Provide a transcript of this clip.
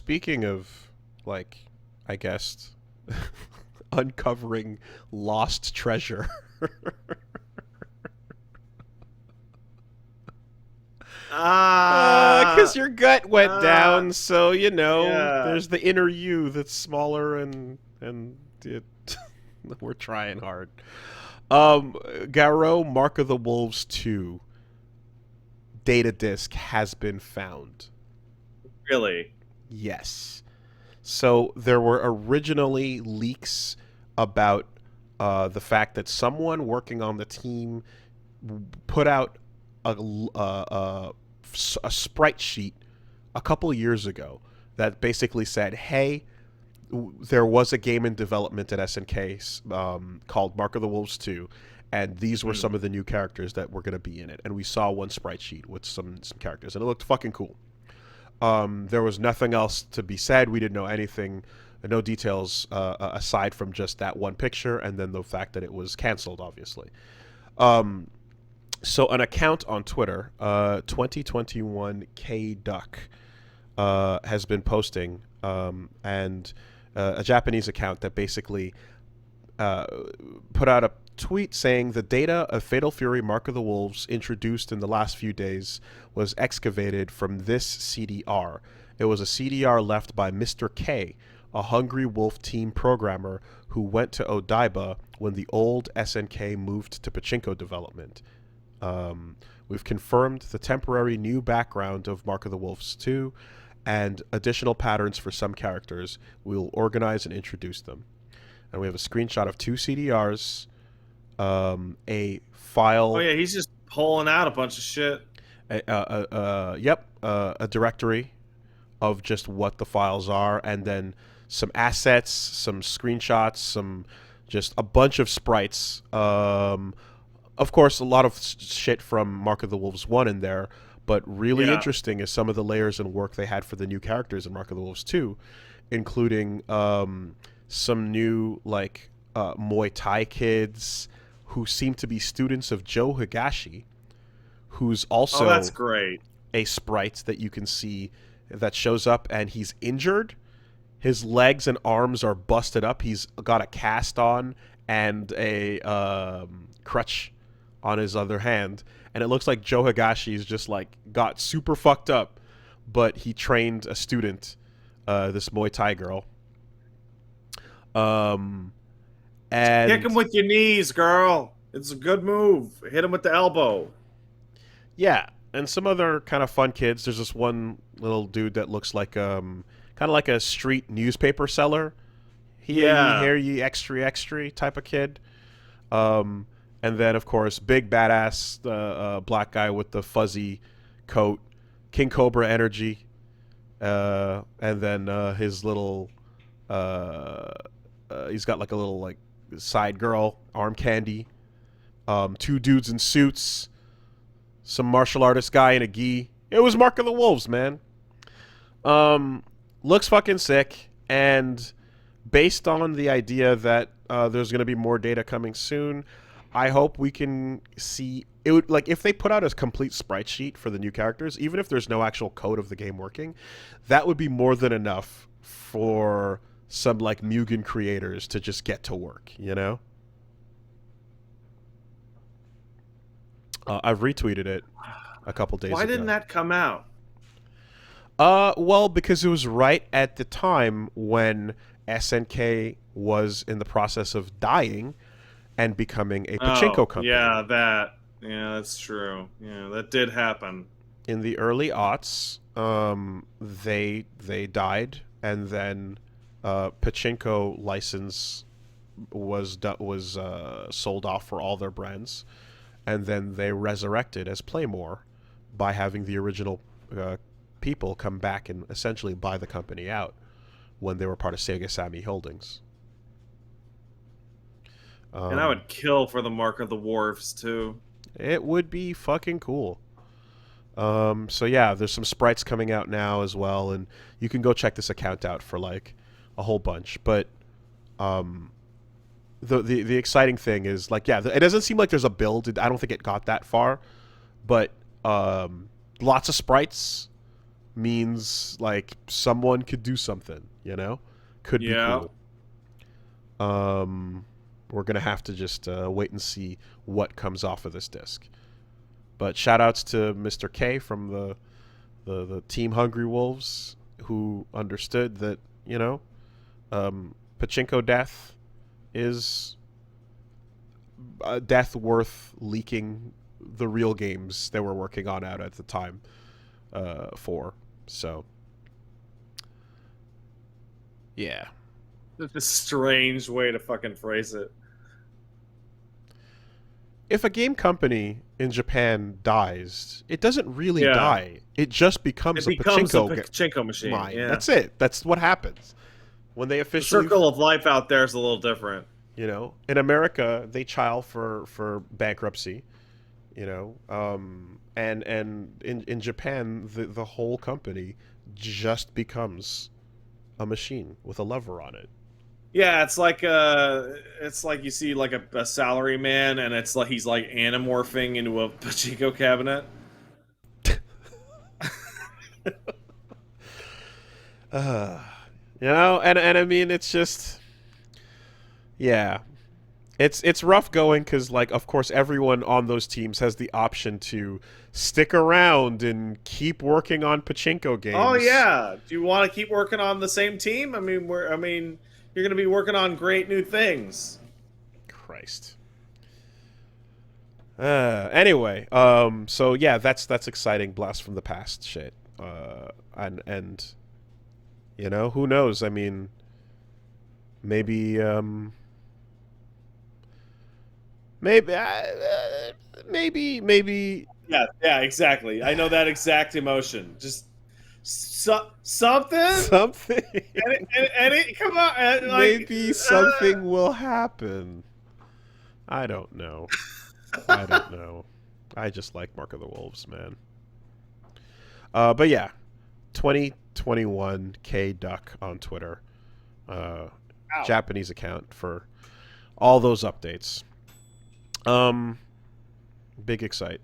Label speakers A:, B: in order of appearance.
A: Speaking of, like, I guess, uncovering lost treasure. Because
B: Ah,
A: your gut went
B: ah,
A: down, so
B: yeah.
A: there's the inner you that's smaller, and it, we're trying hard. Garou Mark of the Wolves 2 data disk has been found.
B: Really?
A: Yes. So there were originally leaks about the fact that someone working on the team put out a, a sprite sheet a couple years ago that basically said, "Hey, there was a game in development at SNK called Mark of the Wolves 2, and these were
B: Hmm.
A: some of the new characters that were going to be in it." And we saw one sprite sheet with some characters, and it looked fucking cool. There was nothing else to be said. We didn't know anything, no details aside from just that one picture, and then the fact that it was canceled, obviously. Um, so an account on Twitter, 2021 K Duck, has been posting, and a Japanese account that basically uh, put out a tweet saying the data of Fatal Fury Mark of the Wolves introduced in the last few days was excavated from this CDR. It was a CDR left by Mr. K, a Hungry Wolf team programmer who went to Odaiba when the old SNK moved to pachinko development. Um, we've confirmed the temporary new background of Mark of the Wolves 2 and additional patterns for some characters. We'll organize and introduce them. And we have a screenshot of two CDRs, a
B: Oh
A: file,
B: yeah, he's just pulling out a bunch of shit.
A: a directory of just what the files are, and then some assets, some screenshots, some just a bunch of sprites. Of course, a lot of shit from Mark of the Wolves 1 in there, but really
B: Yeah.
A: interesting is some of the layers and work they had for the new characters in Mark of the Wolves 2, including some new, like, Muay Thai kids who seem to be students of Joe Higashi, who's
B: Oh, that's
A: also
B: great.
A: a sprite that you can see that shows up, and he's injured. His legs and arms are busted up. He's got a cast on and a crutch on his other hand, and it looks like Joe Higashi's just like got super fucked up, but he trained a student, this Muay Thai girl, um,
B: Kick him
A: and
B: with your knees, girl. It's a good move. Hit him with the elbow.
A: yeah, and some other kind of fun kids. There's this one little dude that looks like kind of like a street newspaper seller. Hear ye,
B: Yeah.
A: hear ye, extra, extra type of kid. Um, and then, of course, big badass black guy with the fuzzy coat, King Cobra energy, and then his little, uh, he's got like a little like side girl, arm candy, two dudes in suits, some martial artist guy in a gi. It was Mark of the Wolves, man. Um, looks fucking sick, and based on the idea that there's going to be more data coming soon, I hope we can see it. Would, like, if they put out a complete sprite sheet for the new characters, even if there's no actual code of the game working, that would be more than enough for some like Mugen creators to just get to work. I've retweeted it a couple days
B: Why didn't
A: ago.
B: that come out?
A: Well, because it was right at the time when SNK was in the process of dying and becoming a pachinko
B: Oh,
A: company.
B: yeah, that. Yeah, that's true. Yeah, that did happen.
A: In the early aughts, they died, and then pachinko license was sold off for all their brands, and then they resurrected as Playmore by having the original people come back and essentially buy the company out when they were part of Sega Sammy Holdings.
B: And I
A: Um,
B: would kill for the Mark of the Wharfs too.
A: it would be fucking cool. So yeah, there's some sprites coming out now as well, and you can go check this account out for like a whole bunch. But um, the exciting thing is like, yeah, it doesn't seem like there's a build. I don't think it got that far, but lots of sprites, means like someone could do something, you know? Could be
B: Yeah.
A: cool. We're gonna have to just wait and see what comes off of this disc. But shout outs to Mr. K from the Team Hungry Wolves, who understood that, you know, pachinko death is a death worth leaking the real games they were working on out at the time for. So, yeah.
B: It's a strange way to fucking phrase it.
A: If a game company in Japan dies, it doesn't really
B: Yeah.
A: die. It just becomes
B: It becomes a
A: pachinko
B: pachinko machine.
A: line.
B: Yeah.
A: That's it. That's what happens. When they
B: The
A: officially,
B: circle of life out there is a little different.
A: you know, in America, they file for bankruptcy, you know, and in Japan, the whole company just becomes a machine with a lever on it.
B: Yeah, it's like you see like a salary man, and it's like he's like anamorphing into a pachinko cabinet.
A: You know, and I mean, it's just, yeah, it's rough going because, like, of course, everyone on those teams has the option to stick around and keep working on pachinko games.
B: Oh yeah, do you want to keep working on the same team? I mean, you're going to be working on great new things.
A: Christ. Anyway, so yeah, that's exciting. Blast from the past shit. And you know, who knows? I mean, maybe maybe
B: Yeah, exactly. I know that exact emotion. Just something.
A: something.
B: Come on, like,
A: Maybe something will happen. I don't know. I don't know. I just like Mark of the Wolves, man. But yeah, 2021 K Duck on Twitter, Japanese account for all those updates. Big excite.